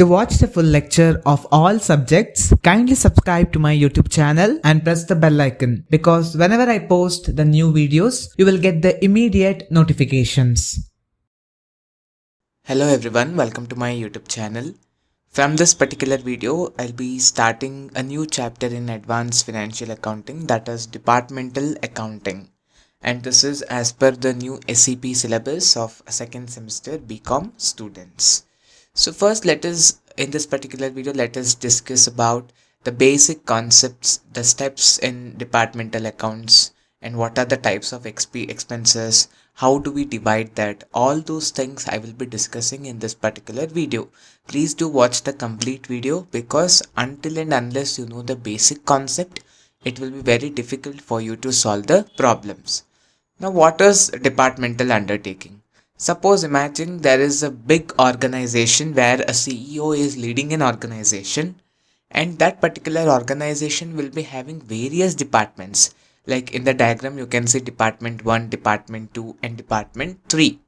To watch the full lecture of all subjects, kindly subscribe to my YouTube channel and press the bell icon because whenever I post the new videos, you will get the immediate notifications. Hello everyone, welcome to my YouTube channel. From this particular video, I'll be starting a new chapter in Advanced Financial Accounting, that is Departmental Accounting. And this is as per the new SEP syllabus of second semester BCom students. So first in this particular video, let us discuss about the basic concepts, the steps in departmental accounts, and what are the types of expenses, how do we divide that. All those things I will be discussing in this particular video. Please do watch the complete video because until and unless you know the basic concept, it will be very difficult for you to solve the problems. Now, what is departmental undertaking? Suppose imagine there is a big organization where a CEO is leading an organization, and that particular organization will be having various departments. Like in the diagram, you can see Department 1, Department 2 and Department 3.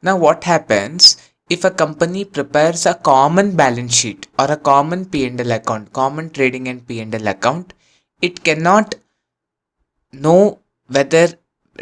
Now what happens if a company prepares a common balance sheet or a common P&L account, common trading and P&L account? It cannot know whether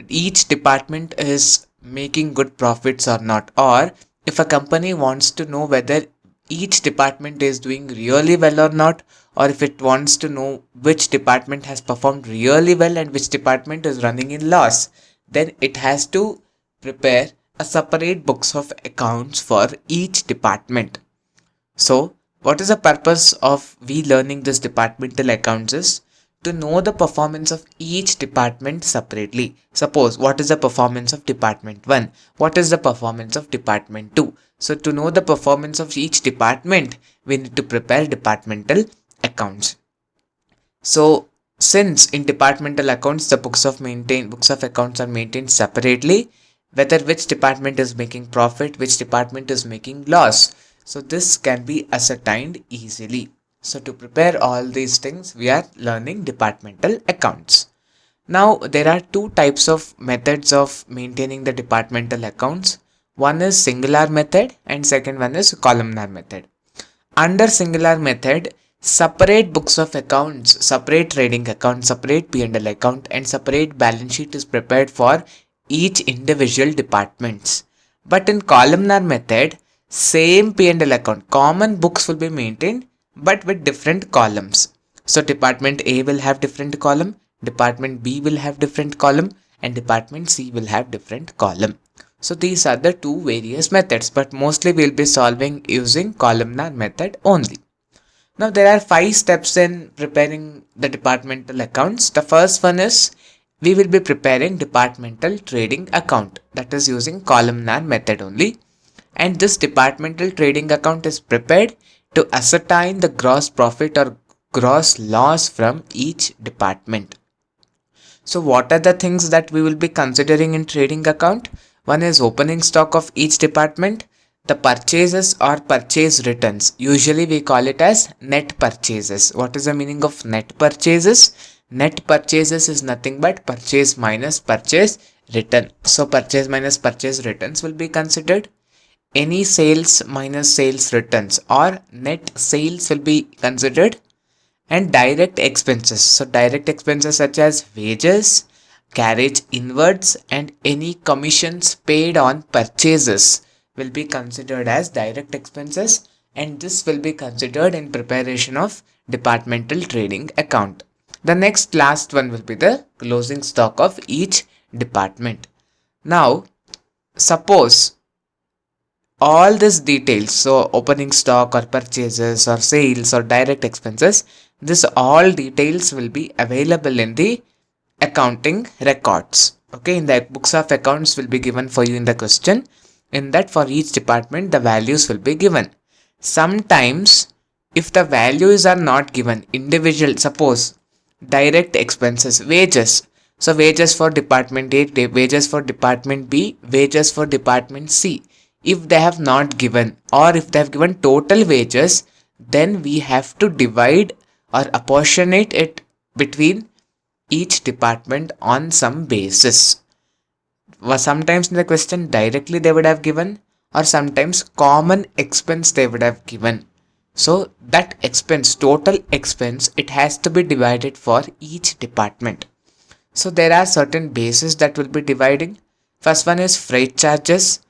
each department is making good profits or not, or if a company wants to know whether each department is doing really well or not, or if it wants to know which department has performed really well and which department is running in loss, then it has to prepare a separate books of accounts for each department. So what is the purpose of we learning this departmental accounts is to know the performance of each department separately. Suppose what is the performance of department 1, what is the performance of department 2. So to know the performance of each department, we need to prepare departmental accounts. So since in departmental accounts the books of accounts are maintained separately, whether which department is making profit, which department is making loss, so this can be ascertained easily. So to prepare all these things, we are learning departmental accounts. Now there are two types of methods of maintaining the departmental accounts. One is singular method and second one is columnar method. Under singular method, separate books of accounts, separate trading account, separate P&L account and separate balance sheet is prepared for each individual departments. But in columnar method, same P&L account, common books will be maintained but with different columns. So department A will have different column, department B will have different column and department C will have different column. So these are the two various methods, but mostly we'll be solving using columnar method only. Now there are 5 steps in preparing the departmental accounts. The first one is we will be preparing departmental trading account, that is using columnar method only. And this departmental trading account is prepared to ascertain the gross profit or gross loss from each department. So what are the things that we will be considering in trading account? One is opening stock of each department, the purchases or purchase returns. Usually we call it as net purchases. What is the meaning of net purchases? Net purchases is nothing but purchase minus purchase return. So purchase minus purchase returns will be considered. Any sales minus sales returns or net sales will be considered. And direct expenses. So direct expenses such as wages, carriage inwards and any commissions paid on purchases will be considered as direct expenses, and this will be considered in preparation of departmental trading account. The next last one will be the closing stock of each department. Now suppose all these details, so opening stock or purchases or sales or direct expenses, this all details will be available in the accounting records. Okay, in the books of accounts will be given for you in the question. In that for each department the values will be given. Sometimes if the values are not given, individual, suppose direct expenses, wages. So wages for department A, wages for department B, wages for department C. If they have not given, or if they have given total wages, then we have to divide or apportionate it between each department on some basis. Sometimes in the question directly they would have given, or sometimes common expense they would have given. So that expense, total expense, it has to be divided for each department. So there are certain bases that will be dividing. First one is freight charges.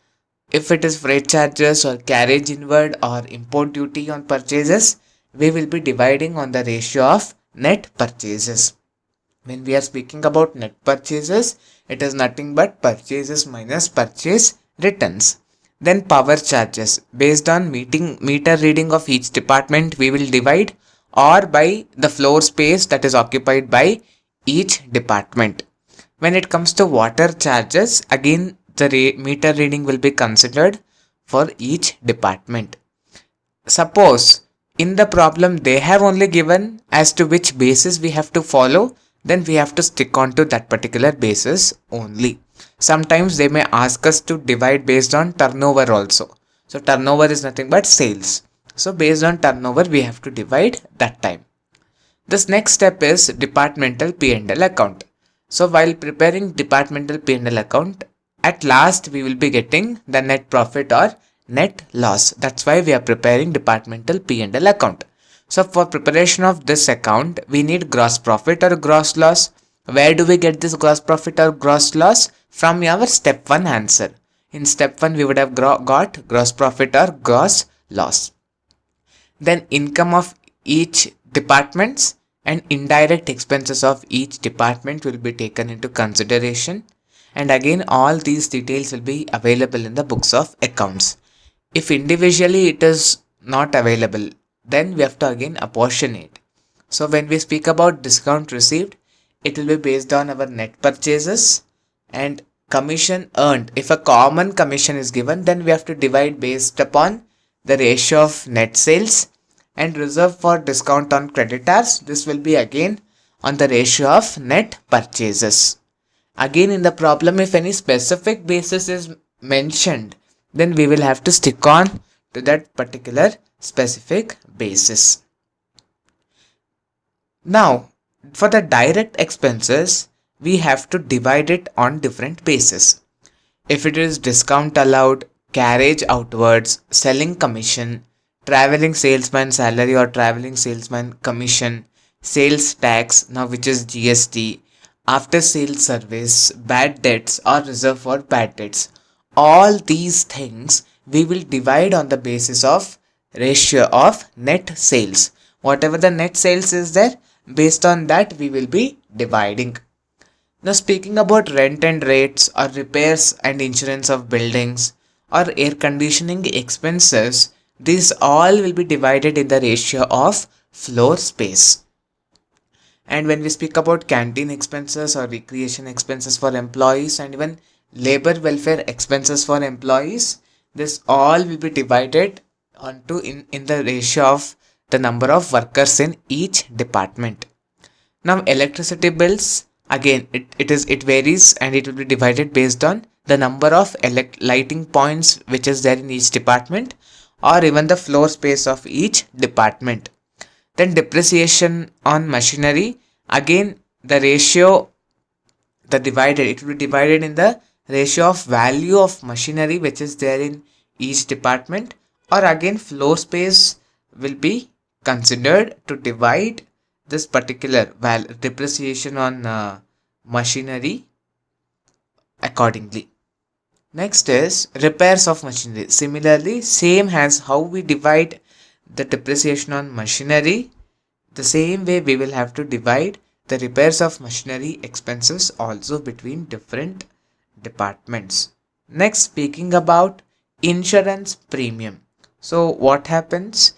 If it is freight charges or carriage inward or import duty on purchases, we will be dividing on the ratio of net purchases. When we are speaking about net purchases, it is nothing but purchases minus purchase returns. Then power charges. Based on meter reading of each department, we will divide or by the floor space that is occupied by each department. When it comes to water charges, again the meter reading will be considered for each department. Suppose in the problem they have only given as to which basis we have to follow, then we have to stick on to that particular basis only. Sometimes they may ask us to divide based on turnover also. So turnover is nothing but sales. So based on turnover we have to divide that time. This next step is departmental P&L account. So while preparing departmental P&L account, at last we will be getting the net profit or net loss. That's why we are preparing departmental P&L account. So for preparation of this account, we need gross profit or gross loss. Where do we get this gross profit or gross loss? From our step 1 answer. In step 1 we would have got gross profit or gross loss. Then income of each departments and indirect expenses of each department will be taken into consideration, and again all these details will be available in the books of accounts. If individually it is not available, then we have to again apportion it. So when we speak about discount received, it will be based on our net purchases, and commission earned. If a common commission is given, then we have to divide based upon the ratio of net sales, and reserve for discount on creditors, this will be again on the ratio of net purchases. Again in the problem, if any specific basis is mentioned, then we will have to stick on to that particular specific basis. Now for the direct expenses, we have to divide it on different bases. If it is discount allowed, carriage outwards, selling commission, traveling salesman salary or traveling salesman commission, sales tax, now which is GST, after sales service, bad debts or reserve for bad debts, all these things we will divide on the basis of ratio of net sales. Whatever the net sales is there, based on that we will be dividing. Now speaking about rent and rates or repairs and insurance of buildings or air conditioning expenses, these all will be divided in the ratio of floor space. And when we speak about canteen expenses or recreation expenses for employees and even labor welfare expenses for employees, this all will be divided onto in the ratio of the number of workers in each department. Now electricity bills, again it varies and it will be divided based on the number of lighting points which is there in each department or even the floor space of each department. Then depreciation on machinery, again the ratio, it will be divided in the ratio of value of machinery which is there in each department, or again floor space will be considered to divide this particular depreciation on machinery accordingly. Next is repairs of machinery. Similarly, same as how we divide the depreciation on machinery, the same way we will have to divide the repairs of machinery expenses also between different departments. Next, speaking about insurance premium. So what happens?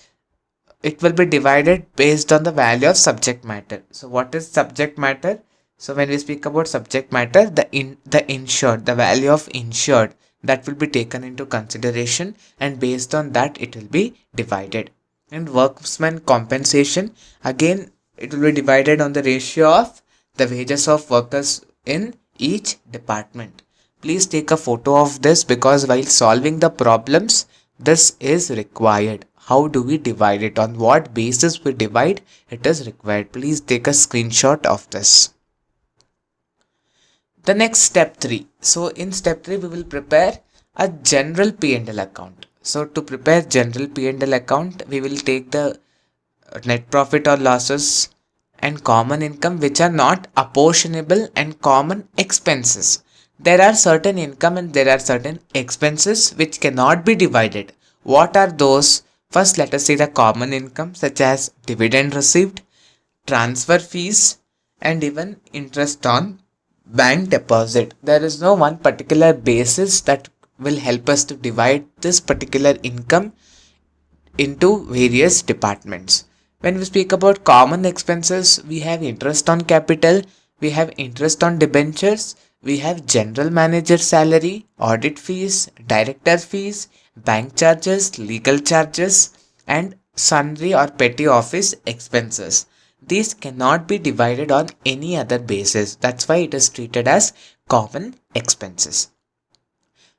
It will be divided based on the value of subject matter. So what is subject matter? So when we speak about subject matter, the insured, the value of insured, that will be taken into consideration, and based on that it will be divided. And workman compensation, again it will be divided on the ratio of the wages of workers in each department. Please take a photo of this because while solving the problems, this is required. How do we divide it? On what basis we divide? It is required. Please take a screenshot of this. The next step 3. So in step 3 we will prepare a general P&L account. So to prepare general P&L account, we will take the net profit or losses and common income which are not apportionable and common expenses. There are certain income and there are certain expenses which cannot be divided. What are those? First, let us see the common income such as dividend received, transfer fees, and even interest on bank deposit. There is no one particular basis that will help us to divide this particular income into various departments. When we speak about common expenses, we have interest on capital, we have interest on debentures, we have general manager salary, audit fees, director fees, bank charges, legal charges, and sundry or petty office expenses. These cannot be divided on any other basis. That's why it is treated as common expenses.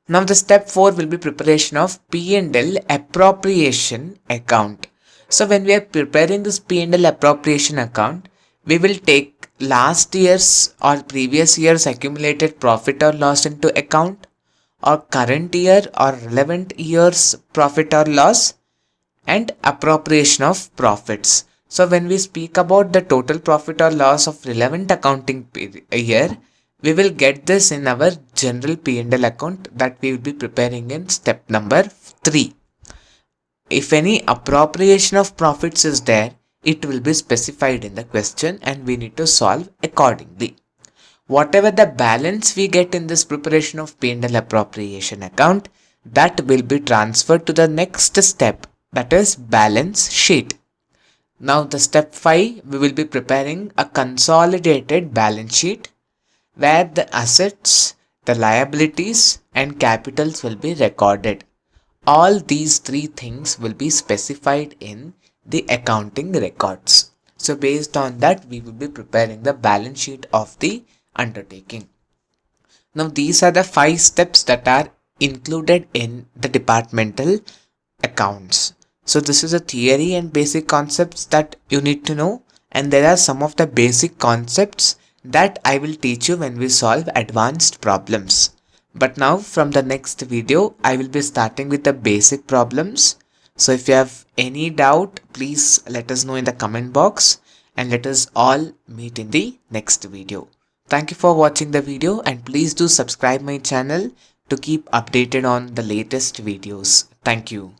Now the step 4 will be preparation of P&L appropriation account. So when we are preparing this P&L appropriation account, we will take last year's or previous year's accumulated profit or loss into account, or current year or relevant year's profit or loss, and appropriation of profits. So when we speak about the total profit or loss of relevant accounting year, we will get this in our general P&L account that we will be preparing in step number 3. If any appropriation of profits is there, it will be specified in the question and we need to solve accordingly. Whatever the balance we get in this preparation of P&L appropriation account, that will be transferred to the next step, that is balance sheet. Now the step 5, we will be preparing a consolidated balance sheet where the assets, the liabilities and capitals will be recorded. All these three things will be specified in the accounting records. So based on that, we will be preparing the balance sheet of the undertaking. Now these are the 5 steps that are included in the departmental accounts. So this is a theory and basic concepts that you need to know, and there are some of the basic concepts that I will teach you when we solve advanced problems. But now from the next video, I will be starting with the basic problems. So if you have any doubt, please let us know in the comment box and let us all meet in the next video. Thank you for watching the video and please do subscribe my channel to keep updated on the latest videos. Thank you.